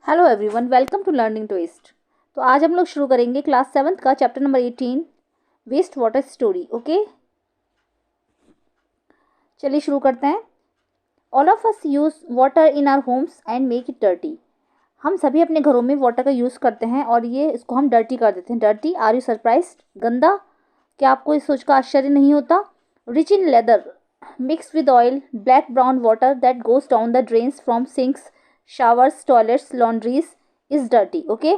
Hello everyone, welcome to learning twist. तो आज हम लोग शुरू करेंगे क्लास 7th का chapter number 18 waste water story. Okay, चलिए शुरू करते हैं। All of us use water in our homes and make it dirty. हम सभी अपने घरों में वाटर का यूज़ करते हैं और ये इसको हम डर्टी कर देते हैं। Dirty, are you surprised? गंदा? क्या आपको इस सोच का आश्चर्य नहीं होता? Rich in lather, mix with oil, black brown water that goes down the drains from sinks, showers, toilets, laundries is dirty. Okay,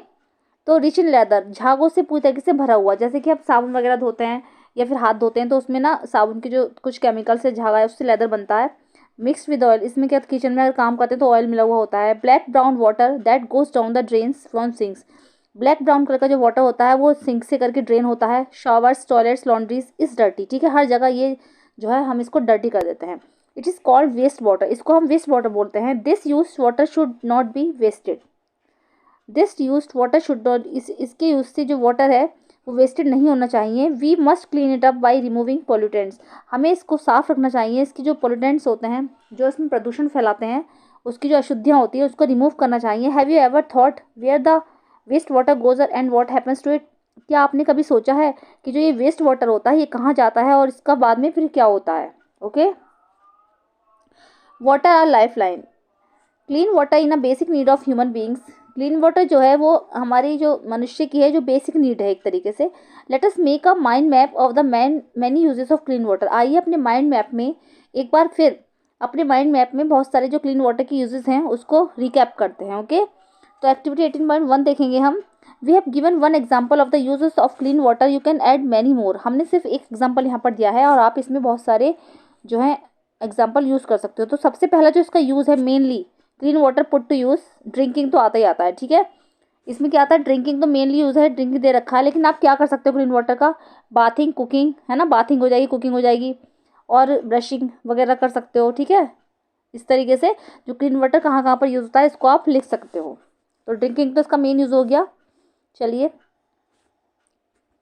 तो रिच इन लेदर, झागों से पूरी तरीके से भरा हुआ। जैसे कि आप साबुन वगैरह धोते हैं या फिर हाथ धोते हैं तो उसमें ना साबुन के जो कुछ केमिकल से झागा है उससे लेदर बनता है। मिक्स्ड विद ऑयल, इसमें क्या किचन में अगर काम करते हैं तो ऑयल मिला हुआ होता है। Black brown water that goes down the drains from sinks, black brown colour का जो वाटर होता है वो सिंक से करके ड्रेन होता है। Showers, toilets, laundries is dirty. ठीक है, हर जगह ये जो है हम इसको डर्टी कर देते हैं। It is called waste water, इसको हम वेस्ट वाटर बोलते हैं। This use water should not be wasted. This use water should not, इसके यूज से जो वाटर है वो वेस्टेड नहीं होना चाहिए। We must clean it up by removing pollutants, हमें इसको साफ रखना चाहिए। इसकी जो पोल्यूटेंट्स होते हैं जो इसमें प्रदूषण फैलाते हैं, उसकी जो अशुद्धियाँ होती है उसको रिमूव करना चाहिए। Have you ever thought where the waste water goes and what happens to it? क्या आपने कभी सोचा है कि जो ये वेस्ट वाटर होता है ये कहाँ जाता है और इसका बाद में फिर क्या होता है? Okay, water our life line. Clean water in a basic need of human beings. Clean water जो है वो हमारी जो मनुष्य की है जो बेसिक नीड है एक तरीके से। Let us make a mind map of the many uses of clean water. आइए अपने माइंड मैप में एक बार फिर अपने माइंड मैप में बहुत सारे जो क्लीन वाटर के यूजेस हैं उसको रिकैप करते हैं। ओके, तो एक्टिविटी 18.1 देखेंगे हम। We have given one example of the uses of clean water, you can add many more. हमने सिर्फ एक एग्जाम्पल यहाँ पर दिया है और आप इसमें बहुत सारे जो है एग्जाम्पल यूज़ कर सकते हो। तो सबसे पहला जो इसका यूज़ है mainly clean water put to use, drinking तो आता ही आता है। ठीक है, इसमें क्या आता है, ड्रिंकिंग तो मेनली यूज़ है, ड्रिंकिंग दे रखा है। लेकिन आप क्या कर सकते हो क्लीन वाटर का? बाथिंग, कुकिंग, है ना, बाथिंग हो जाएगी, कुकिंग हो जाएगी और ब्रशिंग वगैरह कर सकते हो। ठीक है, इस तरीके से जो क्लीन वाटर कहाँ कहाँ पर यूज़ होता है इसको आप लिख सकते हो। तो ड्रिंकिंग तो इसका मेन यूज़ हो गया। चलिए,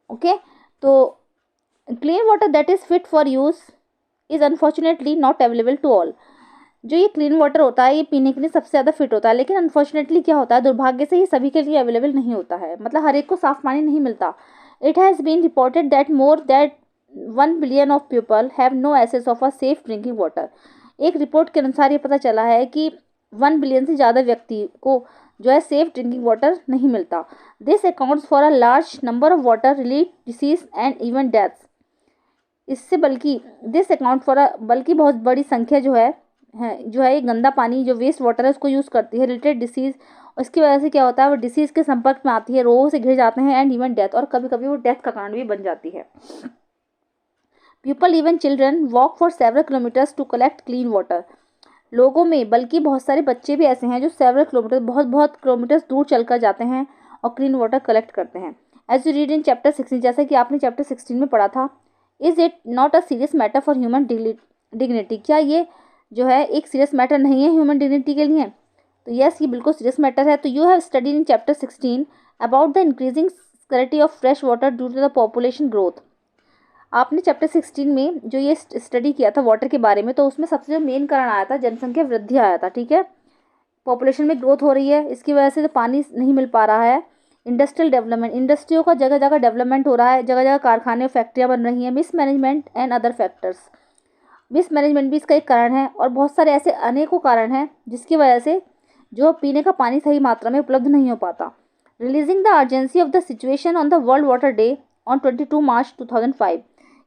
ओके, तो clean water that is fit for use is unfortunately not available to all. जो ये क्लीन वाटर होता है ये पीने के लिए सबसे ज़्यादा फिट होता है, लेकिन अनफॉर्चुनेटली क्या होता है, दुर्भाग्य से ये सभी के लिए अवेलेबल नहीं होता है। मतलब हर एक को साफ पानी नहीं मिलता। It has been reported that more that 1 billion of people have no access of a safe drinking water. एक रिपोर्ट के अनुसार ये पता चला है कि 1 बिलियन से ज़्यादा व्यक्ति को जो है सेफ ड्रिंकिंग वाटर नहीं मिलता। This accounts for a large number of water related disease and even deaths. इससे बल्कि दिस अकाउंट फॉर अ, बल्कि बहुत बड़ी संख्या जो है ये गंदा पानी जो वेस्ट वाटर है उसको यूज़ करती है रिलेटेड डिसीज़। उसकी वजह से क्या होता है, वो डिसीज़ के संपर्क में आती है, रोगों से घिर जाते हैं एंड इवन डेथ, और कभी कभी वो डेथ का कारण भी बन जाती है। People even children walk for several kilometres to collect clean water. लोगों में बल्कि बहुत सारे बच्चे भी ऐसे हैं जो सेवरल किलोमीटर, बहुत बहुत किलोमीटर्स दूर चलकर जाते हैं और क्लीन वाटर कलेक्ट करते हैं। As you read in chapter 16, जैसे कि आपने चैप्टर 16 में पढ़ा था, is it not a serious matter for human dignity? क्या ये जो है एक सीरियस मैटर नहीं है ह्यूमन डिग्निटी के लिए? तो यस, ये बिल्कुल सीरियस मैटर है। तो you have studied in chapter 16 about the increasing scarcity of fresh water due to the population growth. आपने चैप्टर 16 में जो ये स्टडी किया था वाटर के बारे में, तो उसमें सबसे जो मेन कारण आया था जनसंख्या वृद्धि आया था। ठीक है, पॉपुलेशन में ग्रोथ हो रही है, इसकी वजह से तो पानी नहीं मिल पा रहा है। इंडस्ट्रियल डेवलपमेंट, इंडस्ट्रियों का जगह जगह डेवलपमेंट हो रहा है, जगह जगह कारखाने और फैक्ट्रियाँ बन रही हैं। Mismanagement and other factors, mismanagement भी इसका एक कारण है और बहुत सारे ऐसे अनेकों कारण हैं जिसकी वजह से जो पीने का पानी सही मात्रा में उपलब्ध नहीं हो पाता। Releasing the urgency of the situation on the world water day on 22 मार्च 2005,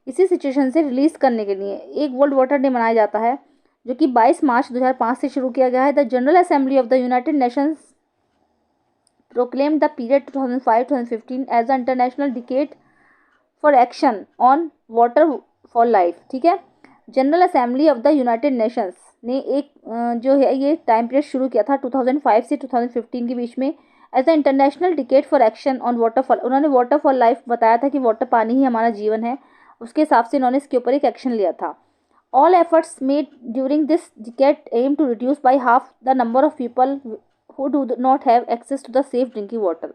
इसी सिचुएशन से रिलीज करने के लिए एक वर्ल्ड वाटर डे मनाया जाता है जो कि 22 मार्च 2005 से शुरू किया गया है। The General Assembly of the United Nations proclaimed the period 2005-2015 as the international decade for action on water for life. ठीक है, General Assembly of the United Nations ने एक जो है ये टाइम पीरियड शुरू किया था 2005 से 2015 के बीच में as the international decade for action on water for. उन्होंने वाटर फॉर लाइफ बताया था कि वाटर, पानी ही हमारा जीवन है, उसके हिसाब से इन्होंने इसके ऊपर एक एक्शन लिया था। All efforts made during this decade aim to reduce by half the number of people who do not have access to the safe drinking water.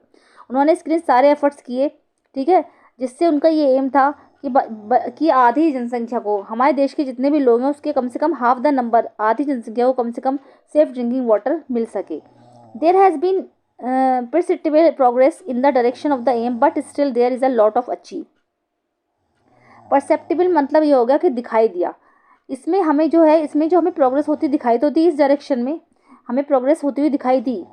उन्होंने इसके लिए सारे एफर्ट्स किए। ठीक है, जिससे उनका ये एम था कि आधी जनसंख्या को, हमारे देश के जितने भी लोग हैं उसके कम से कम हाफ द नंबर, आधी जनसंख्या को कम से कम सेफ ड्रिंकिंग वाटर मिल सके। There has been perceptible progress in the direction of the aim, but still there is a lot of achieve. Perceptible मतलब ये होगा कि दिखाई दिया। इसमें हमें जो है, इसमें जो हमें प्रोग्रेस होती दिखाई तो दी, इस डायरेक्शन में हमें प्रोग्रेस होती हुई दिखाई दी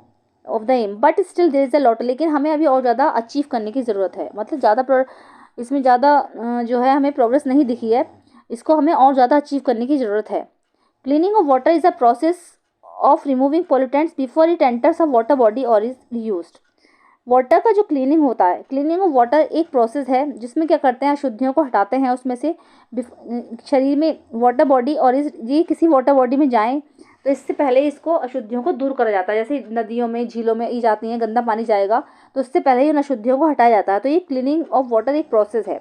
of the aim, but still there is a lot, लेकिन हमें अभी और ज़्यादा अचीव करने की ज़रूरत है। मतलब ज़्यादा इसमें ज़्यादा जो है हमें प्रोग्रेस नहीं दिखी है, इसको हमें और ज़्यादा अचीव करने की ज़रूरत है। Cleaning of water is a process of removing pollutants before it enters a water body और इज यूज्ड। वाटर का जो क्लीनिंग होता है, क्लीनिंग ऑफ वाटर एक प्रोसेस है जिसमें क्या करते हैं, अशुद्धियों को हटाते हैं उसमें से शरीर में वाटर बॉडी और ये किसी वाटर बॉडी में जाएं तो इससे पहले इसको अशुद्धियों को दूर करा जाता है। जैसे नदियों में, झीलों में ये जाती हैं, गंदा पानी जाएगा तो इससे पहले ही उन अशुद्धियों को हटाया जाता है। तो ये क्लीनिंग ऑफ वाटर एक प्रोसेस है।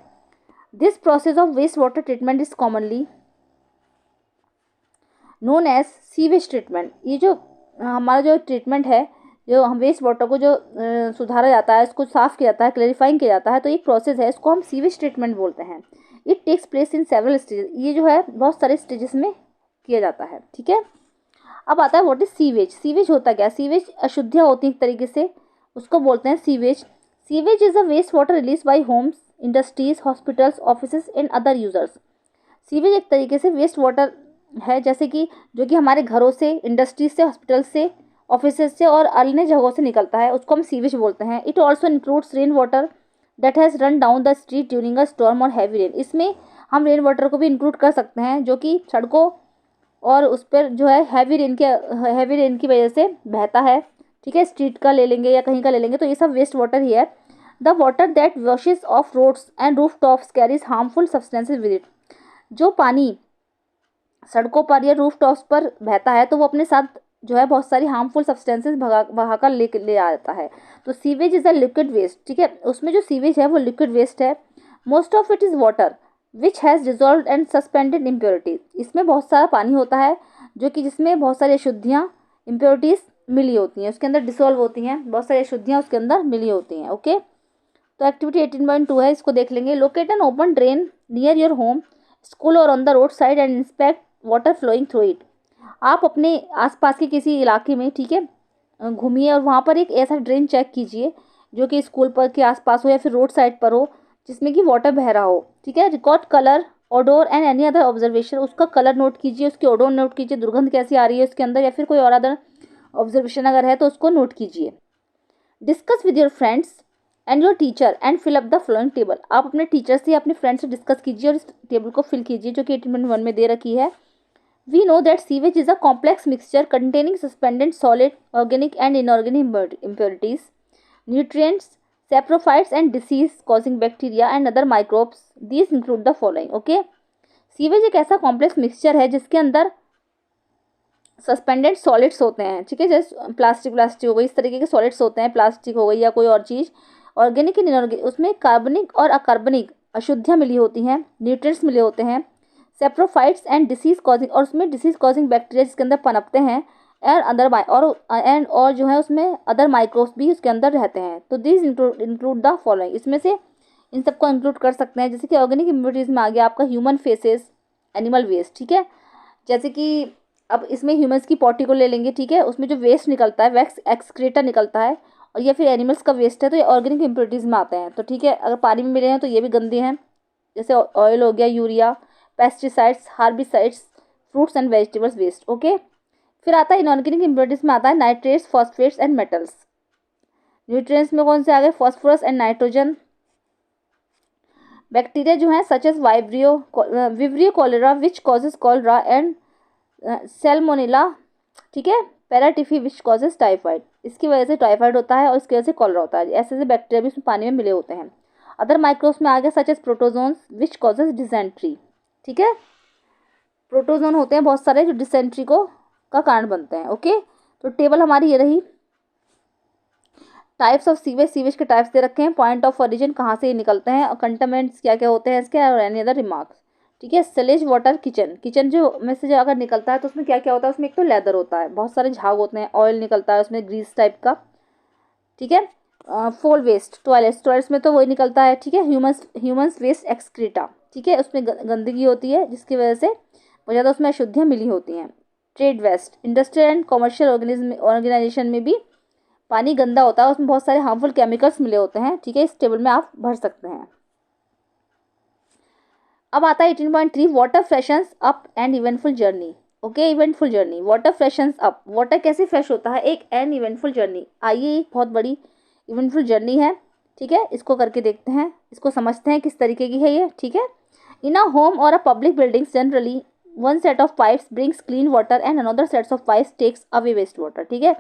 This process of waste water treatment is commonly known as sewage treatment. ये जो हमारा जो ट्रीटमेंट है, जो हम वेस्ट वाटर को जो सुधारा जाता है, इसको साफ़ किया जाता है, क्लैरिफाइंग किया जाता है, तो एक प्रोसेस है, इसको हम सीवेज ट्रीटमेंट बोलते हैं। It takes place in several stages. ये जो है बहुत सारे स्टेजेस में किया जाता है। ठीक है, अब आता है व्हाट इज सीवेज। सीवेज होता क्या? सीवेज अशुद्धियाँ होती हैं एक तरीके से, उसको बोलते हैं sewage. Sewage is a waste water release by homes, industries, hospitals, office and other users. Sewage एक तरीके से वेस्ट वाटर है, जैसे कि जो कि हमारे घरों से, इंडस्ट्रीज से, हॉस्पिटल से, ऑफिस से और अन्य जगहों से निकलता है, उसको हम सीवेज बोलते हैं। It also includes rain water that has run down the street during a storm और हैवी रेन। इसमें हम रेन वाटर को भी इंक्लूड कर सकते हैं, जो कि सड़कों और उस पर जो है हैवी रेन की वजह से बहता है। ठीक है, स्ट्रीट का ले लेंगे या कहीं का ले लेंगे तो ये सब वेस्ट वाटर ही है। The water that washes off roads and roof tops carries harmful substances with it. जो पानी सड़कों पर या रूफ टॉप्स पर बहता है तो वो अपने साथ जो है बहुत सारी हार्मफुल सब्सटेंसेज बहा कर ले आता है। तो sewage is a liquid waste. ठीक है, उसमें जो सीवेज है वो लिक्विड वेस्ट है। Most of it is water which has dissolve and suspended impurities. इसमें बहुत सारा पानी होता है जो कि जिसमें बहुत सारी अशुद्धियाँ, इम्प्योरिटीज़ मिली होती हैं, उसके अंदर डिसॉल्व होती हैं, बहुत सारी अशुद्धियाँ उसके अंदर मिली होती हैं। ओके, तो एक्टिविटी 18.2 है, इसको देख लेंगे। Locate an open drain near your home, school और on the road side and inspect water flowing through it. आप अपने आसपास के किसी इलाके में, ठीक है, घूमिए और वहाँ पर एक ऐसा ड्रेन चेक कीजिए जो कि स्कूल पर के आसपास हो या फिर रोड साइड पर हो, जिसमें कि वाटर बह रहा हो। ठीक है, record colour, odour and any other observation. उसका कलर नोट कीजिए, उसकी ओडोर नोट कीजिए, दुर्गंध कैसी आ रही है उसके अंदर, या फिर कोई और अदर ऑब्जर्वेशन अगर है तो उसको नोट कीजिए। Discuss with your friends and your teacher and fill up the following table. आप अपने टीचर से या अपने फ्रेंड से डिस्कस कीजिए और इस टेबल को फिल कीजिए जो कि 18.1 में दे रखी है। We know that sewage is a complex mixture containing suspended solid, organic and inorganic impurities, nutrients, saprophytes and disease-causing bacteria and other microbes. These include the following. Okay, sewage एक ऐसा complex mixture है जिसके अंदर suspended solids होते हैं। ठीक है, जैसे प्लास्टिक हो गई, इस तरीके के सॉलिड्स होते हैं, प्लास्टिक हो गई या कोई और चीज़। ऑर्गेनिक एंड इनऑर्गेनिक, उसमें कार्बनिक और अकार्बनिक अशुद्धियाँ मिली होती हैं, न्यूट्रिएंट्स मिले होते हैं, सेप्रोफाइट्स एंड डिसीज कॉजिंग, और उसमें डिसीज कॉजिंग बैक्टीरिया जिसके अंदर पनपते हैं, एंड अदर और जो है उसमें अदर माइक्रोब्स भी उसके अंदर रहते हैं। तो दिस इंक्लूड द फॉलोइंग, इसमें से इन सबको इंक्लूड कर सकते हैं। जैसे कि ऑर्गेनिक इम्प्योरिटीज में आ गया आपका ह्यूमन फेसेस, एनिमल वेस्ट। ठीक है, जैसे कि अब इसमें ह्यूमन्स की पॉटी को ले लेंगे। ठीक है, उसमें जो वेस्ट निकलता है, वैक्स एक्सक्रेटर निकलता है, और या फिर एनिमल्स का वेस्ट है, तो ये ऑर्गेनिक इम्प्योरिटीज़ में आते हैं। तो ठीक है, अगर पानी में मिले हैं तो ये भी गंदे हैं, जैसे ऑयल हो गया, urea, pesticides, herbicides, fruits and vegetables waste. Okay, फिर आता है इनऑर्गेनिक इम्प्योरिटीज़ में आता है nitrates, phosphates and metals. Nutrients में कौन से आ गए? Phosphorus and nitrogen. बैक्टीरिया जो है such as vibrio cholera which causes cholera and salmonella. ठीक है, पैराटिफी विच कॉजेज टाइफाइड, इसकी वजह से टाइफाइड होता है और इसकी वजह से कॉलरा होता है। ऐसे ऐसे बैक्टीरिया भी उसमें पानी में मिले होते हैं। अदर माइक्रोब्स में आ गया such as protozoans which causes dysentery. ठीक है, प्रोटोजोन होते हैं बहुत सारे जो डिसेंट्री को का कारण बनते हैं। ओके, तो टेबल हमारी ये रही। टाइप्स ऑफ सीवेज, सीवेज के टाइप्स दे रखे हैं, पॉइंट ऑफ ओरिजिन कहाँ से ये निकलते हैं, और कंटामिनेंट्स क्या क्या होते हैं इसके, और एनी अदर रिमार्क्स। ठीक है, सलेज वाटर किचन, किचन जो में से जो अगर निकलता है तो उसमें क्या क्या होता है, उसमें एक तो लेदर होता है, बहुत सारे झाग होते हैं, ऑयल निकलता है उसमें, ग्रीस टाइप का। ठीक है, फोल वेस्ट, टॉयलेट्स में तो वही निकलता है। ठीक है, ह्यूमन्स वेस्ट एक्सक्रीटा। ठीक है, उसमें गंदगी होती है जिसकी वजह से बहुत ज़्यादा उसमें अशुद्धियाँ मिली होती हैं। Trade waste, industrial and commercial organization में भी पानी गंदा होता है, उसमें बहुत सारे हार्मफुल केमिकल्स मिले होते हैं, ठीक है, इस टेबल में आप भर सकते हैं। अब आता है 18.3, water freshens up and eventful journey. Okay, eventful journey, water freshens up, water कैसे फ्रेश होता है, एक एन इवेंटफुल जर्नी। आइए, एक बहुत बड़ी इवेंटफुल जर्नी है, ठीक है, इसको करके देखते हैं, इसको समझते हैं किस तरीके की है ये, ठीक है। इन अ होम और a public buildings generally one set of pipes brings clean water and another sets of pipes takes away waste water, ठीक है।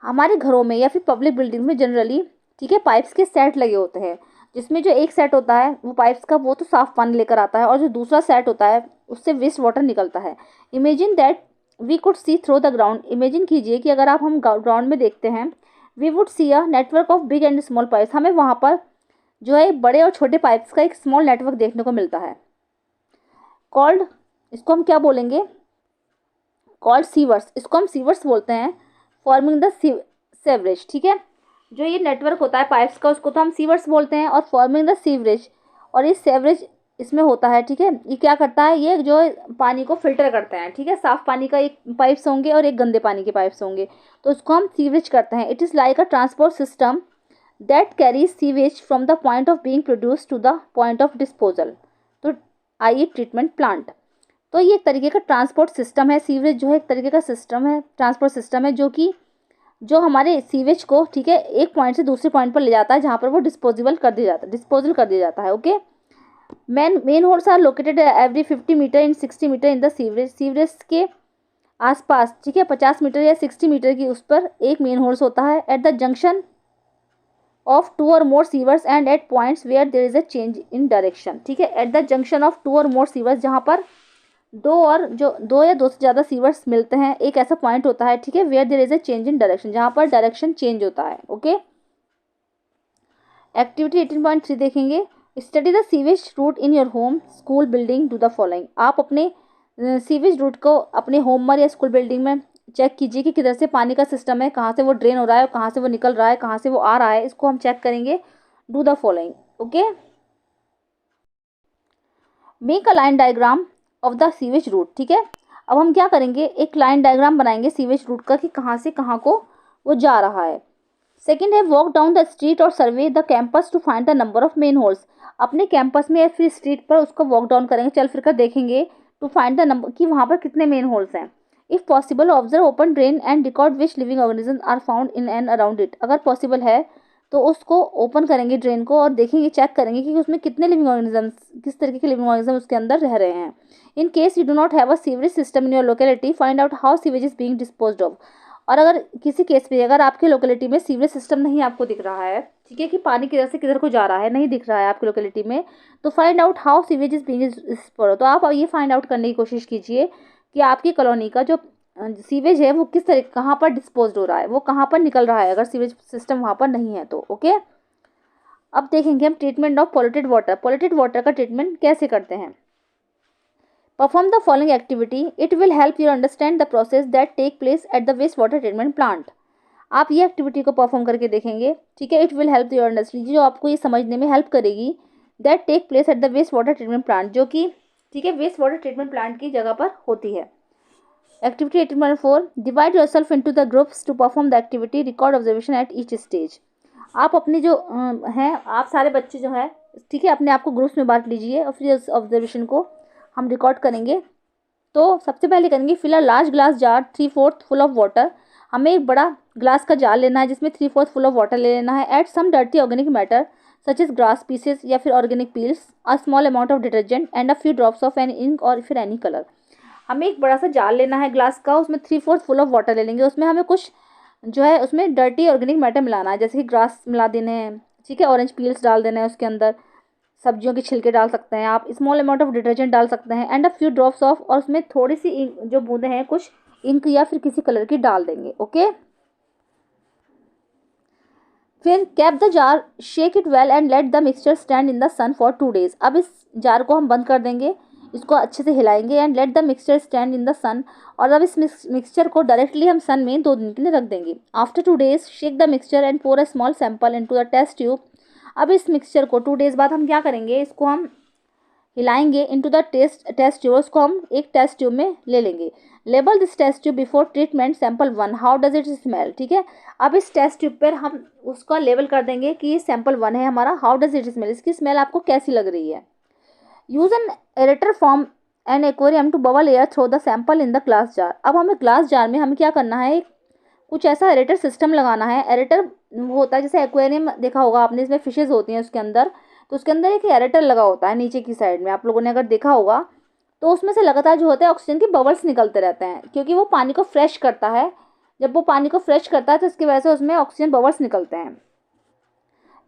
हमारे घरों में या फिर पब्लिक बिल्डिंग में जनरली, ठीक है, पाइप्स के सेट लगे होते हैं, जिसमें जो एक सेट होता है वो पाइप्स का, वो तो साफ पानी लेकर आता है, और जो दूसरा सेट होता है उससे वेस्ट वाटर निकलता है। Imagine that we could see through the ground, imagine कीजिए कि अगर आप हम ग्राउंड में देखते हैं, we would see a network of big and small pipes, हमें वहाँ पर जो है बड़े और छोटे पाइप्स का एक स्मॉल नेटवर्क देखने को मिलता है, कॉल्ड, इसको हम क्या बोलेंगे, कॉल्ड सीवर्स, इसको हम सीवर्स बोलते हैं, फॉर्मिंग द सीवरेज, ठीक है। जो ये नेटवर्क होता है पाइप्स का, उसको तो हम सीवर्स बोलते हैं, और फॉर्मिंग द सीवरेज, और ये सीवरेज इसमें होता है, ठीक है। ये क्या करता है, ये जो पानी को फिल्टर करते हैं, ठीक है, साफ पानी का एक पाइप्स होंगे और एक गंदे पानी के पाइप्स होंगे, तो उसको हम सीवरेज करते हैं। It is like a transport system that carries sewage from the point of being produce to the point of disposal, तो आई ट्रीटमेंट प्लांट। तो ये एक तरीके का ट्रांसपोर्ट सिस्टम है, सीवरेज जो है एक तरीके का सिस्टम है, ट्रांसपोर्ट सिस्टम है, जो कि जो हमारे सीवेज को, ठीक है, एक पॉइंट से दूसरे पॉइंट पर ले जाता है, जहाँ पर वो डिस्पोजल कर दिया जाता है। Okay, manholes are located every 50 metre in 60 metre in the sewerage, sewerage के आसपास, ठीक है, 50 मीटर या 60 मीटर की उस पर एक मेन होल्स होता है। At the junction of two और more sewers and at points where there is a change in direction, ठीक है, at the junction of two और मोर सीवर्स, जहाँ पर दो या दो से ज़्यादा सीवर्स मिलते हैं, एक ऐसा पॉइंट होता है, ठीक है, where there is a change in direction, जहाँ पर डायरेक्शन चेंज होता है। ओके, एक्टिविटी 18.3 देखेंगे, study the sewage route in your home school building, do the following. आप अपने सीवेज रूट को अपने होम या स्कूल बिल्डिंग में चेक कीजिए कि किधर से पानी का सिस्टम है, कहाँ से वो ड्रेन हो रहा है, कहाँ से वो निकल रहा है, कहाँ से वो आ रहा है, इसको हम चेक करेंगे। Do the following. Okay, make a line diagram of the sewage route, ठीक है। अब हम क्या करेंगे, एक लाइन डायग्राम बनाएंगे सीवेज रूट का कि कहाँ से कहाँ को वो जा रहा है। सेकेंड है, वॉक डाउन द स्ट्रीट और survey the campus to find the number of manholes. अपने कैंपस में या फिर स्ट्रीट पर उसको वॉक डाउन करेंगे, चल फिर कर देखेंगे, टू फाइंड द नंबर, कि वहाँ पर कितने मेन होल्स हैं। If possible observe open drain and record which living organism are found in and around it. अगर पॉसिबल है तो उसको ओपन करेंगे ड्रेन को, और देखेंगे, चेक करेंगे कि उसमें कितने लिविंग ऑर्गेनिजम्स, किस तरीके के लिविंग ऑर्गेनिज्म उसके अंदर रह रहे हैं। In case you do not have a sewerage system in your locality, find out how sewage is being disposed of. और अगर किसी केस में अगर आपके लोकेलिटी में सीवरेज सिस्टम नहीं आपको दिख रहा है, ठीक है, कि पानी किधर से किधर को जा रहा है नहीं दिख रहा है आपकी लोकेलिटी में, तो find out how sewage is being disposed. तो आप ये फाइंड आउट करने की कोशिश कीजिए कि आपकी कॉलोनी का जो सीवेज है वो किस तरह, कहाँ पर डिस्पोज हो रहा है, वो कहाँ पर निकल रहा है, अगर सीवेज सिस्टम वहाँ पर नहीं है तो। ओके, अब देखेंगे हम treatment of polluted water. Polluted water का ट्रीटमेंट कैसे करते हैं। Perform the following activity, it will help you understand the process that take place at the waste water treatment plant. आप ये एक्टिविटी को परफॉर्म करके देखेंगे, ठीक है, it will help you understand, जो आपको ये समझने में हेल्प करेगी, that take place at the waste water treatment plant, जो कि, ठीक है, वेस्ट वाटर ट्रीटमेंट प्लांट की जगह पर होती है। Activity 18.4, divide yourself into the groups to perform the activity, record observation at each stage. आप अपने जो हैं, आप सारे बच्चे जो हैं, ठीक है, अपने आप को ग्रुप्स में बांट लीजिए और फिर इस ऑब्जर्वेशन को हम रिकॉर्ड करेंगे। तो सबसे पहले करेंगे, fill a large glass jar 3/4 full of water. हमें एक बड़ा ग्लास का जार लेना है जिसमें 3/4 फुल ऑफ वाटर ले लेना है। Add some dirty organic matter such as grass pieces या फिर organic peels, a small amount of detergent and a few drops of any ink और फिर एनी कलर। हमें एक बड़ा सा जार लेना है ग्लास का, उसमें 3/4 फुल ऑफ वाटर ले लेंगे, उसमें हमें कुछ जो है उसमें डर्टी ऑर्गेनिक मैटर मिलाना है, जैसे कि ग्रास मिला देने हैं, ठीक है, ऑरेंज पील्स डाल देना है उसके अंदर, सब्जियों के छिलके डाल सकते हैं आप, स्मॉल अमाउंट ऑफ डिटर्जेंट डाल सकते हैं, and a few drops of, और उसमें थोड़ी सी जो बूंदे हैं कुछ इंक या फिर किसी कलर की डाल देंगे। ओके, फिर cap the jar, shake it well and let the mixture stand in the sun for 2 days। अब इस जार को हम बंद कर देंगे, इसको अच्छे से हिलाएंगे, and let the mixture stand in the sun, और अब इस मिक्सचर को डायरेक्टली हम सन में 2 दिन के लिए रख देंगे। After 2 days shake the mixture and pour a small sample into the test tube. अब इस मिक्सचर को 2 days बाद हम क्या करेंगे, इसको हम हिलाएंगे इनटू द टेस्ट ट्यूब, उसको हम एक टेस्ट ट्यूब में ले लेंगे। Label this test tube before treatment sample 1, how does it smell. ठीक है, अब इस टेस्ट ट्यूब पर हम उसका लेबल कर देंगे कि ये सैंपल 1 है हमारा, हाउ डज इट स्मेल, इसकी स्मेल आपको कैसी लग रही है। Use an aerator form an aquarium to bubble air through the sample in the glass jar. अब हमें ग्लास जार में हमें क्या करना है, कुछ ऐसा एरेटर सिस्टम लगाना है। एरेटर वो होता है जैसे एक्वेरियम देखा होगा आपने, इसमें फिशेज होती हैं उसके अंदर, तो उसके अंदर एक एरेटर लगा होता है नीचे की साइड में, आप लोगों ने अगर देखा होगा तो उसमें से लगातार जो होता है ऑक्सीजन के बबल्स निकलते रहते हैं, क्योंकि वो पानी को फ्रेश करता है। जब वो पानी को फ्रेश करता है तो इसकी वजह से उसमें ऑक्सीजन बबल्स निकलते हैं।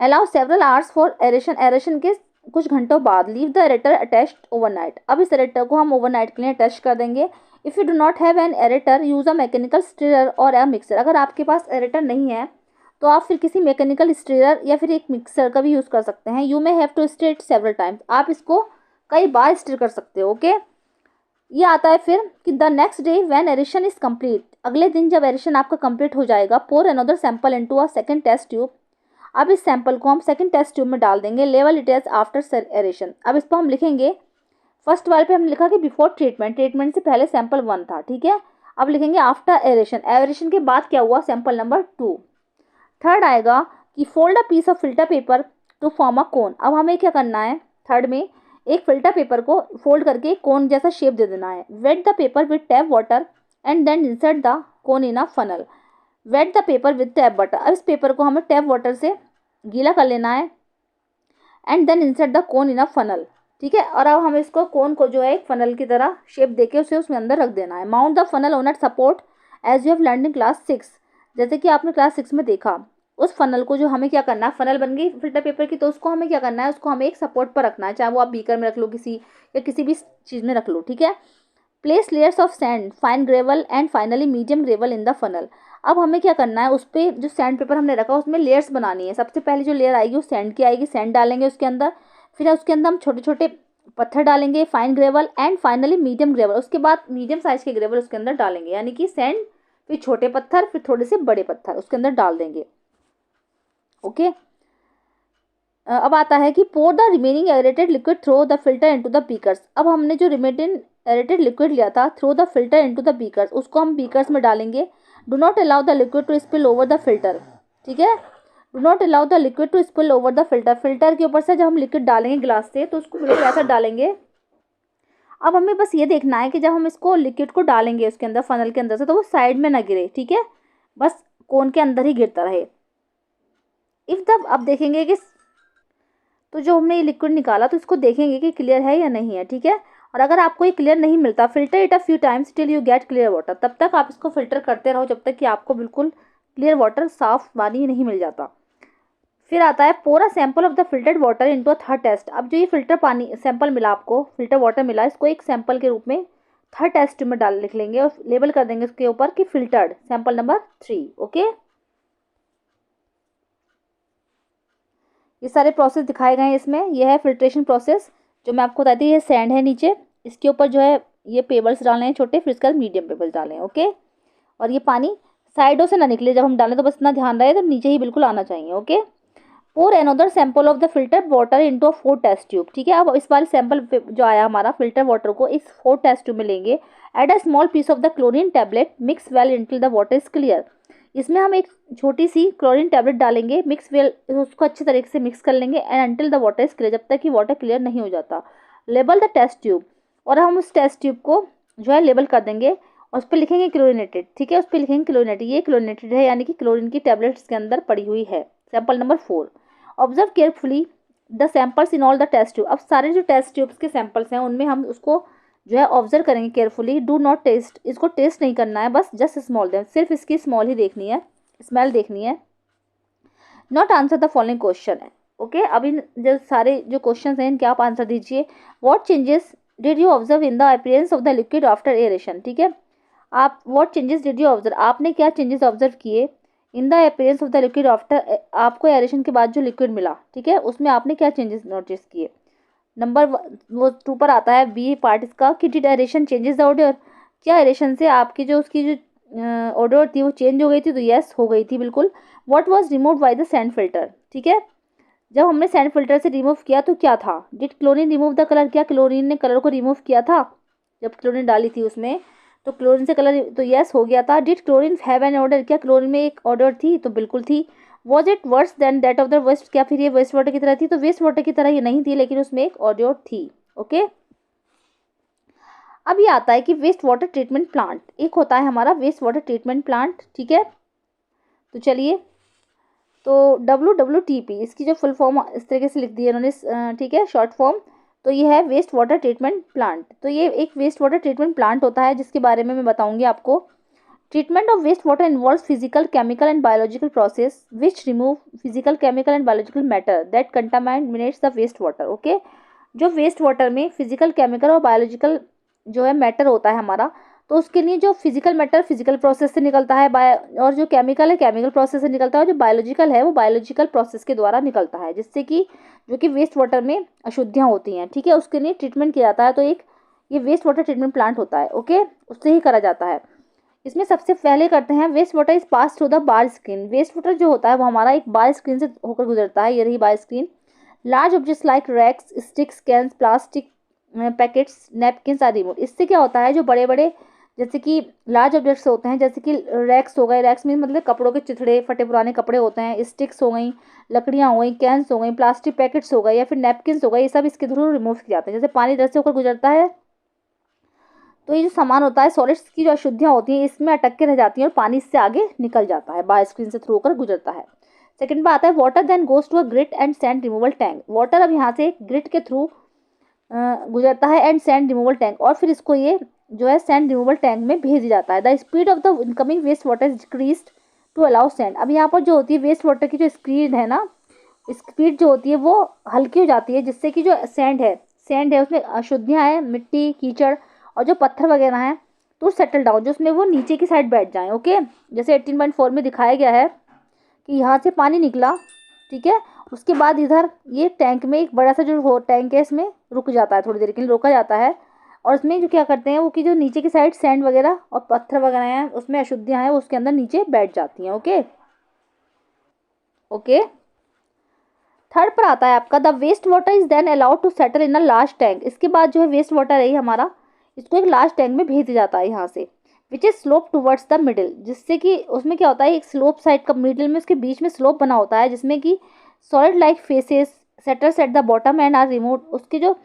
Allow several hours for aeration, aeration के कुछ घंटों बाद leave the aerator attached overnight. अब इस एरेटर को हम ओवरनाइट के लिए अटैच कर देंगे। If you do not have an aerator use a mechanical stirrer और अ मिक्सर। अगर आपके पास एरेटर नहीं है तो आप फिर किसी मैकेनिकल स्टीरर या फिर एक मिक्सर का भी यूज़ कर सकते हैं। You may have to stir it several times, आप इसको कई बार स्टीर कर सकते हो। ओके, ये आता है फिर कि the next day when aeration is complete, अगले दिन जब एरेशन आपका कंप्लीट हो जाएगा, pour another sample into a second test tube. अब इस सैंपल को हम सेकंड टेस्ट ट्यूब में डाल देंगे। लेवल इट एज आफ्टर एरेशन। अब इस पर हम लिखेंगे, फर्स्ट वाले पे हमने लिखा कि बिफोर ट्रीटमेंट, ट्रीटमेंट से पहले सैंपल 1 था। ठीक है, अब लिखेंगे आफ्टर एरेशन, एरेशन के बाद क्या हुआ, सैंपल नंबर 2। थर्ड आएगा कि fold a piece of filter paper to form a cone. अब हमें क्या करना है, थर्ड में एक फिल्टर पेपर को फोल्ड करके कोन जैसा शेप दे देना है। Wet the paper with tap water and then insert the cone in a funnel. Wet the paper with tap water, अब इस पेपर को हमें टैप वाटर से गीला कर लेना है and then insert the cone in a funnel. ठीक है, और अब हमें इसको कोन को जो है एक फनल की तरह शेप देके उसे उसमें अंदर रख देना है। Mount the funnel on at support as you have learn in class 6, जैसे कि आपने क्लास 6 में देखा। उस फनल को जो हमें क्या करना है, फनल बन गई फिल्टर पेपर की, तो उसको हमें क्या करना है, उसको हमें एक सपोर्ट पर रखना है, चाहे वो आप बीकर में रख लो किसी, या किसी भी चीज़ में रख लो। ठीक है, place layers of sand, fine gravel and finally medium gravel in the funnel. अब हमें क्या करना है, उस पर जो सैंड पेपर हमने रखा उसमें लेयर्स बनानी है। सबसे पहले जो लेयर आएगी वो सैंड की आएगी, सैंड डालेंगे उसके अंदर, फिर उसके अंदर हम छोटे छोटे पत्थर डालेंगे, fine gravel and finally medium gravel, उसके बाद मीडियम साइज के ग्रेवल उसके अंदर डालेंगे, यानी कि सैंड फिर छोटे पत्थर फिर थोड़े से बड़े पत्थर उसके अंदर डाल देंगे। ओके, अब आता है कि pour the remaining aerated liquid through the filter into the beakers. अब हमने जो रिमेनिंग एरेटेड लिक्विड लिया था, through the filter into the beakers, उसको हम बीकर्स में डालेंगे। Do not allow the liquid to spill over the filter. ठीक है, do not allow the liquid to spill over the filter, filter के ऊपर से जब हम लिक्विड डालेंगे ग्लास से तो उसको बिल्कुल ऐसा डालेंगे। अब हमें बस ये देखना है कि जब हम इसको लिक्विड को डालेंगे उसके अंदर फनल के अंदर से, तो वो साइड में ना गिरे। ठीक है, बस कोन के अंदर ही गिरता रहे। इफ द, अब देखेंगे कि तो जो हमने ये लिक्विड निकाला तो इसको देखेंगे कि क्लियर है या नहीं है। ठीक है, और अगर आपको ये क्लियर नहीं मिलता, filter it a few times till you get clear water, तब तक आप इसको फिल्टर करते रहो जब तक कि आपको बिल्कुल क्लियर वाटर, साफ पानी नहीं मिल जाता। फिर आता है pour a sample of the filtered water into a third test. अब जो ये फिल्टर पानी सैंपल मिला आपको, फिल्टर वाटर मिला, इसको एक सैंपल के रूप में थर्ड टेस्ट में डाल लिख लेंगे और लेबल कर देंगे उसके ऊपर कि फिल्टर्ड सैंपल नंबर 3। ओके, ये सारे प्रोसेस दिखाए गए हैं इसमें। यह है फिल्ट्रेशन प्रोसेस जो मैं आपको बताती थी। ये सैंड है नीचे, इसके ऊपर जो है ये पेबल्स डालने हैं छोटे, फिर इसके बाद मीडियम पेबल्स डालें। ओके, और ये पानी साइडों से ना निकले जब हम डालें, तो बस इतना ध्यान रहे तो नीचे ही बिल्कुल आना चाहिए। ओके, और another sample of the filter water into a 4 test tube. ठीक है, अब इस बार सैंपल जो आया हमारा फिल्टर वाटर को इस 4 टेस्ट ट्यूब में लेंगे। Add a small piece of the chlorine tablet, mix well until the water is clear. इसमें हम एक छोटी सी क्लोरीन टैबलेट डालेंगे, मिक्स वेल, उसको अच्छे तरीके से मिक्स कर लेंगे and until the water is clear, जब तक कि वाटर क्लियर नहीं हो जाता। लेबल द टेस्ट ट्यूब, और हम उस टेस्ट ट्यूब को जो है लेबल कर देंगे और उस पर लिखेंगे क्लोरीनेटेड। ठीक है, उस पर लिखेंगे क्लोरीनेटेड, ये क्लोरीनेटेड है यानी कि क्लोरीन की टैबलेट इसके अंदर पड़ी हुई है। Sample number 4। Observe carefully the samples in all the test tube. अब सारे जो टेस्ट ट्यूब्स के सैंपल्स हैं उनमें हम उसको जो है ऑब्जर्व करेंगे केयरफुली। डू नॉट टेस्ट, इसको टेस्ट नहीं करना है, बस जस्ट स्मॉल दें, सिर्फ इसकी स्मॉल ही देखनी है, स्मेल देखनी है। Not answer the following question है। ओके, अब इन जो सारे जो क्वेश्चन हैं इनके आप आंसर दीजिए। What changes did you observe in the appearance of the liquid after aeration. ठीक है, आप what changes did you observe, आपने क्या चेंजेस ऑब्जर्व किए in the appearance of the liquid after, आपको एरेशन के बाद जो लिक्विड मिला, ठीक है, उसमें आपने क्या चेंजेस नोटिस किए। नंबर वो 2 पर आता है बी पार्ट इसका कि did aeration changes the order, क्या एरेशन से आपकी जो उसकी जो ऑर्डर थी वो चेंज हो गई थी, तो यस हो गई थी बिल्कुल। What was removed by the sand filter. ठीक है, जब हमने सैंड फिल्टर से रिमूव किया तो क्या था, did chlorine remove the colour, क्या क्लोरीन ने कलर को रिमूव किया था जब क्लोरीन डाली थी उसमें, तो क्लोरीन से कलर तो यस हो गया था। Did chlorine have an odour, क्या क्लोरीन में एक ऑर्डर थी, तो बिल्कुल थी। Was it worse than that of the waste, क्या फिर ये वेस्ट वाटर की तरह थी, तो वेस्ट वाटर की तरह ये नहीं थी, लेकिन उसमें एक ऑर्डर थी। ओके, अब ये आता है कि वेस्ट वाटर ट्रीटमेंट प्लांट, एक होता है हमारा वेस्ट वाटर ट्रीटमेंट प्लांट, ठीक है। तो चलिए, तो WWTP इसकी जो फुल फॉर्म इस तरीके से लिख दी है इन्होंने, ठीक है, शॉर्ट फॉर्म। तो ये है वेस्ट वाटर ट्रीटमेंट प्लांट। तो ये एक वेस्ट वाटर ट्रीटमेंट प्लांट होता है जिसके बारे में मैं बताऊंगी आपको। Treatment of waste water involves physical, chemical and biological process which remove physical, chemical and biological matter that contaminates the waste water. Okay, जो वेस्ट वाटर में फिजिकल, केमिकल और बायोलॉजिकल जो है मैटर होता है हमारा, तो उसके लिए जो फिजिकल मैटर फिजिकल प्रोसेस से निकलता है, और जो केमिकल है केमिकल प्रोसेस से निकलता है, और जो बायोलॉजिकल है वो बायोलॉजिकल प्रोसेस के द्वारा निकलता है, जिससे कि जो कि वेस्ट वाटर में अशुद्धियाँ होती हैं, ठीक है, उसके लिए ट्रीटमेंट किया जाता है। तो एक ये वेस्ट वाटर ट्रीटमेंट प्लांट होता है। ओके, उससे ही करा जाता है। इसमें सबसे पहले करते हैं, waste water is pass through the bar screen. Waste water जो होता है वो हमारा एक बार स्क्रीन से होकर गुजरता है, ये रही bar screen. Large objects like rags, sticks, cans, plastic packets, napkins आदि रिमूव। इससे क्या होता है, जो बड़े बड़े जैसे कि लार्ज ऑब्जेक्ट्स होते हैं, जैसे कि रैक्स हो गए, रैक्स में मतलब कपड़ों के चिथड़े फटे पुराने कपड़े होते हैं, स्टिक्स हो गई, लकड़ियाँ हो गई, कैंस हो गई, प्लास्टिक पैकेट्स हो गए, या फिर नैपकिन्स हो गए, ये सब इसके थ्रू रिमूव किए जाते हैं। जैसे पानी इधर से होकर गुजरता है तो ये जो सामान होता है, सॉलिड्स की जो अशुद्धियाँ होती हैं इसमें अटक के रह जाती हैं और पानी इससे आगे निकल जाता है, बाय स्क्रीन से थ्रू होकर गुजरता है। सेकंड बात आता है water then goes to a grit and sand removal tank. Water अब यहाँ से ग्रिट के थ्रू गुजरता है एंड सैंड रिमूवल टैंक, और फिर इसको ये जो है सैंड रिमूवल टैंक में भेज जाता है। The speed of the incoming waste water is decreased to allow sand. अब यहाँ पर जो होती है वेस्ट वाटर की जो स्पीड है ना, स्पीड जो होती है वो हल्की हो जाती है, जिससे कि जो सैंड है उसमें अशुद्धियाँ हैं, मिट्टी, कीचड़ और जो पत्थर वगैरह हैं, तो सेटल डाउन, जो उसमें वो नीचे की साइड बैठ जाएं। ओके, जैसे 18.4 में दिखाया गया है कि यहाँ से पानी निकला, ठीक है, उसके बाद इधर ये टैंक में एक बड़ा सा जो टैंक है इसमें रुक जाता है, थोड़ी देर के लिए रोका जाता है, और इसमें जो क्या करते हैं वो कि जो नीचे की साइड सैंड वगैरह और पत्थर वगैरह हैं उसमें अशुद्धियाँ हैं वो उसके अंदर नीचे बैठ जाती हैं। ओके ओके, थर्ड पर आता है आपका the waste water is then allowed to settle in a large tank. इसके बाद जो है वेस्ट वाटर है हमारा, इसको एक लार्ज टैंक में भेज दिया जाता है यहाँ से, which is slope towards the middle, जिससे कि उसमें क्या होता है एक स्लोप साइड का मिडिल में उसके बीच में स्लोप बना होता है, जिसमें कि solid like faeces settles at the bottom and are remove. उसके जो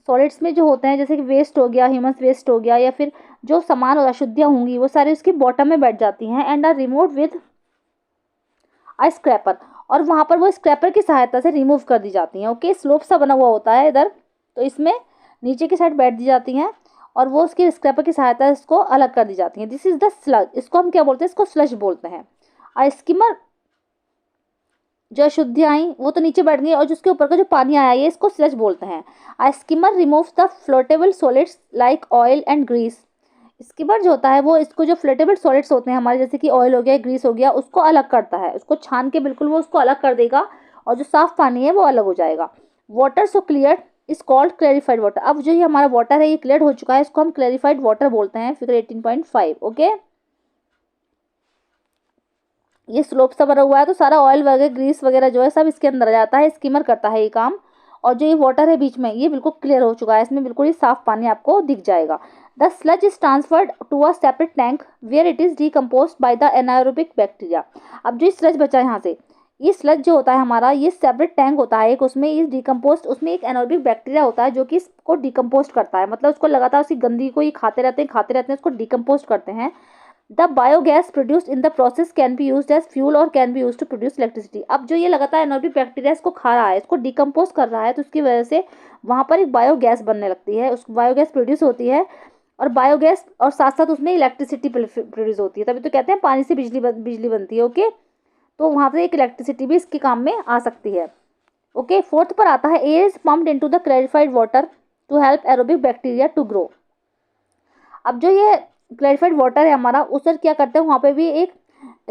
सॉलिड्स में जो होते हैं जैसे कि वेस्ट हो गया, ह्यूमन वेस्ट हो गया, या फिर जो सामान अशुद्धियाँ होंगी वो सारी उसके बॉटम में बैठ जाती हैं and are remove with a scraper, और वहाँ पर वो स्क्रैपर की सहायता से रिमूव कर दी जाती हैं। ओके, स्लोप सा बना हुआ होता है इधर, तो इसमें नीचे की साइड बैठ दी जाती हैं और वो उसके स्क्रैपर की सहायता से इसको अलग कर दी जाती हैं। दिस इज द स्लज, इसको हम क्या बोलते हैं, इसको स्लज बोलते हैं। आ स्किमर, जो अशुद्धियाँ आई वो तो नीचे बैठ गई, और जिसके ऊपर का जो पानी आया ये इसको स्लज बोलते हैं। A skimmer remove the floatable solids like oil and grease. Skimmer जो होता है वो इसको जो फ्लोटेबल सॉलिड्स होते हैं हमारे, जैसे कि ऑयल हो गया, ग्रीस हो गया, उसको अलग करता है, उसको छान के बिल्कुल वो उसको अलग कर देगा, और जो साफ पानी है वो अलग हो जाएगा। Water so clear is called clarified water. अब जो ये हमारा वाटर है ये क्लियर हो चुका है, इसको हम क्लैरिफाइड वाटर बोलते हैं, फिगर 18.5। ओके, ये स्लोप सा बना हुआ है तो सारा ऑयल वगैरह ग्रीस वगैरह जो है सब इसके अंदर आ जाता है, स्किमर करता है ये काम। और जो ये वाटर है बीच में ये बिल्कुल क्लियर हो चुका है, इसमें बिल्कुल ही साफ पानी आपको दिख जाएगा। The sludge is transferred to a separate tank where it is decompose by the anaerobic bacteria. अब जो स्लज बचा है यहाँ से, ये स्लज जो होता है हमारा ये सेपरेट टैंक होता है एक, उसमें इस डिकम्पोस्ट, उसमें एक एनारोबिक बैक्टीरिया होता है जो कि इसको डिकम्पोस्ट करता है, मतलब उसको लगातार उसी गंदगी को ये खाते रहते हैं, उसको डिकम्पोस्ट करते हैं। The biogas produced in the process can be used as fuel और can be used to produce electricity. अब जो ये लगातार एनारोबिक बैक्टीरिया इसको खा रहा है, इसको डिकम्पोज कर रहा है, तो उसकी वजह से वहाँ पर एक बायोगैस बनने लगती है, उस बायोगैस प्रोड्यूस होती है, और बायोगैस और साथ साथ उसमें इलेक्ट्रिसिटी प्रोड्यूस होती है, तभी तो कहते हैं पानी से बिजली बनती है। ओके, तो वहाँ पर एक इलेक्ट्रिसिटी भी इसके काम में आ सकती है। ओके, फोर्थ पर आता है air is pumped into the clarified water to help aerobic bacteria to grow. अब जो ये क्लैरिफाइड वाटर है हमारा, उस पर क्या करते हैं वहाँ पे भी एक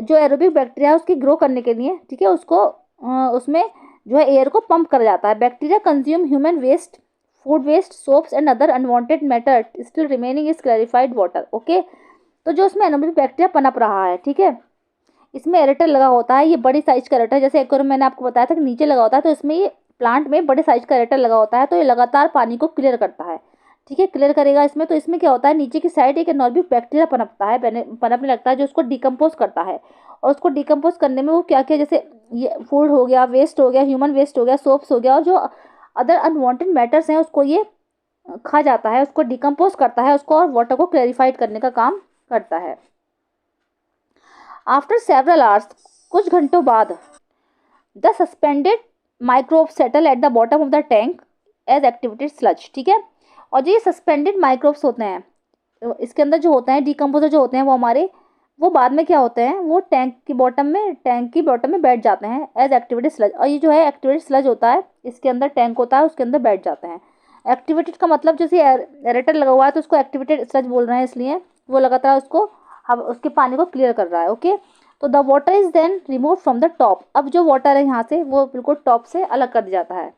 जो एरोबिक बैक्टीरिया है उसकी ग्रो करने के लिए, ठीक है, उसको उसमें जो है एयर को पंप करा जाता है। Bacteria consume human waste, food waste, soaps and other unwanted matter still remaining is clarified water. Okay, तो जो उसमें एरोबिक बैक्टीरिया पनप रहा है, ठीक है, इसमें एरेटर लगा होता है, ये बड़ी साइज का एरेटर, जैसे एक्वेरियम मैंने आपको बताया था कि नीचे लगा होता है, तो इसमें ये प्लांट में बड़े साइज का एरेटर लगा होता है, तो ये लगातार पानी को क्लियर करता है। ठीक है, क्लियर करेगा इसमें, तो इसमें क्या होता है, नीचे की साइड एक एनॉर्बिक बैक्टीरिया पनपता है, पनपने लगता है, जो उसको डिकम्पोज करता है। और उसको डिकम्पोज करने में वो क्या क्या, जैसे ये फूड हो गया, वेस्ट हो गया, ह्यूमन वेस्ट हो गया, सोप्स हो गया, और जो अदर अनवांटेड मैटर्स हैं उसको ये खा जाता है, उसको डिकम्पोज करता है उसको, और वाटर को क्लैरिफाइड करने का काम करता है। आफ्टर सेवरल आवर्स, कुछ घंटों बाद, the suspended microbe settle at the bottom of the tank as activated sludge. ठीक है, और जो ये सस्पेंडेड माइक्रोब्स होते हैं, इसके अंदर जो होते हैं डिकम्पोजर जो होते हैं, वो बाद में क्या होते हैं, वो टैंक की बॉटम में बैठ जाते हैं एज एक्टिवेटेड स्लज। और ये जो है एक्टिवेटेड स्लज होता है, इसके अंदर टैंक होता है, उसके अंदर बैठ जाते हैं। एक्टिवेटेड का मतलब जैसे एरेटर लगा हुआ है तो उसको एक्टिवेटेड स्लज बोल रहे हैं, इसलिए वो लगातार उसको उसके पानी को क्लियर कर रहा है। ओके, तो the water is then remove from the top. अब जो वाटर है यहाँ से वो बिल्कुल टॉप से अलग कर दिया जाता है।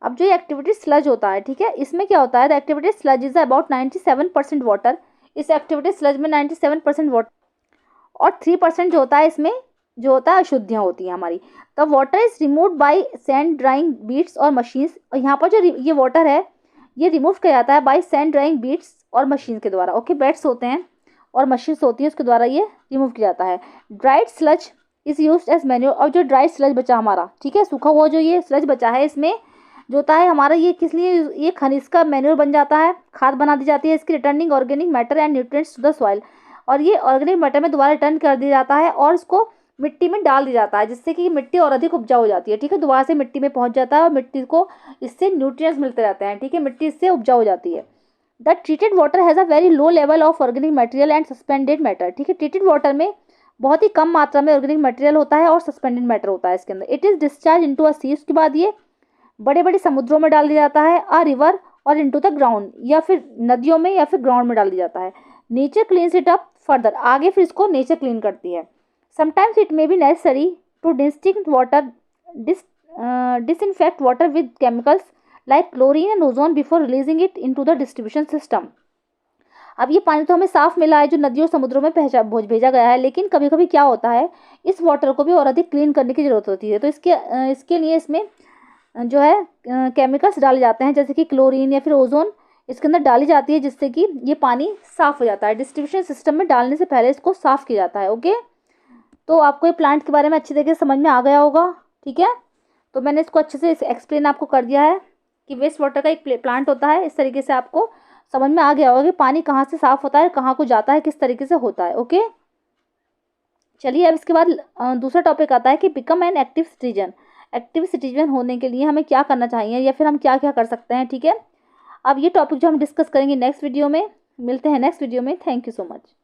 अब जो एक्टिवेटेड स्लज होता है, ठीक है, इसमें क्या होता है, the activated sludge is about 97% water. इस एक्टिवेटेड स्लज में 97% वाटर और 3% जो होता है, इसमें जो होता है अशुद्धियाँ होती हैं हमारी। The water is removed by sand drying beds और मशीन्स। और यहाँ पर जो ये वाटर है ये रिमूव किया जाता है बाय सैंड ड्राइंग बीट्स और मशीन के द्वारा। ओके, बेड्स होते हैं और मशीन्स होती है, उसके द्वारा ये रिमूव किया जाता है। Dried sludge is used as manure. और जो ड्राइड स्लज बचा हमारा, ठीक है, सूखा हुआ जो ये स्लज बचा है, इसमें जो होता है हमारा ये किस लिए, ये खनिज का मैन्योर बन जाता है, खाद बना दी जाती है इसकी, returning organic matter and nutrients to the soil. और ये ऑर्गेनिक मैटर में दोबारा रिटर्न कर दिया जाता है और इसको मिट्टी में डाल दिया जाता है, जिससे कि मिट्टी और अधिक उपजाऊ हो जाती है। ठीक है, दोबारा से मिट्टी में पहुंच जाता है और मिट्टी को इससे न्यूट्रिएंट्स मिलते रहते हैं। ठीक है, मिट्टी इससे उपजाऊ हो जाती है। The treated water has a very low level of organic material and suspended matter. ठीक है, ट्रीटेड वाटर में बहुत ही कम मात्रा में ऑर्गेनिक मटेरियल होता है और सस्पेंडेड मैटर होता है इसके अंदर। It is discharge into a sea. उसके बाद ये बड़े बड़े समुद्रों में डाल दिया जाता है, अ रिवर और इनटू द ग्राउंड, या फिर नदियों में या फिर ग्राउंड में डाल दिया जाता है। Nature cleans it up further. आगे फिर इसको नेचर क्लीन करती है। Sometimes it may be necessary two distinct water disinfect water with chemicals like chlorine and ozone before releasing it into the distribution system। अब ये पानी तो हमें साफ मिला है जो नदियों समुद्रों में भेजा गया है, लेकिन कभी कभी क्या होता है, इस वाटर को भी और अधिक क्लीन करने की जरूरत होती है। तो इसके लिए इसमें जो है केमिकल्स डाले जाते हैं, जैसे कि क्लोरीन या फिर ओजोन इसके अंदर डाली जाती है, जिससे कि ये पानी साफ हो जाता है। डिस्ट्रीब्यूशन सिस्टम में डालने से पहले इसको साफ किया जाता है। ओके, तो आपको ये प्लांट के बारे में अच्छी तरीके से समझ में आ गया होगा। ठीक है, तो मैंने इसको अच्छे से एक्सप्लेन आपको कर दिया है कि वेस्ट वाटर का एक प्लांट होता है। इस तरीके से आपको समझ में आ गया होगा कि पानी कहाँ से साफ होता है, कहाँ को जाता है, किस तरीके से होता है। ओके, चलिए अब इसके बाद दूसरा टॉपिक आता है कि become an active citizen. Active citizen होने के लिए हमें क्या करना चाहिए या फिर हम क्या क्या कर सकते हैं। ठीक है, अब ये टॉपिक जो हम डिस्कस करेंगे नेक्स्ट वीडियो में। मिलते हैं नेक्स्ट वीडियो में। Thank you so much.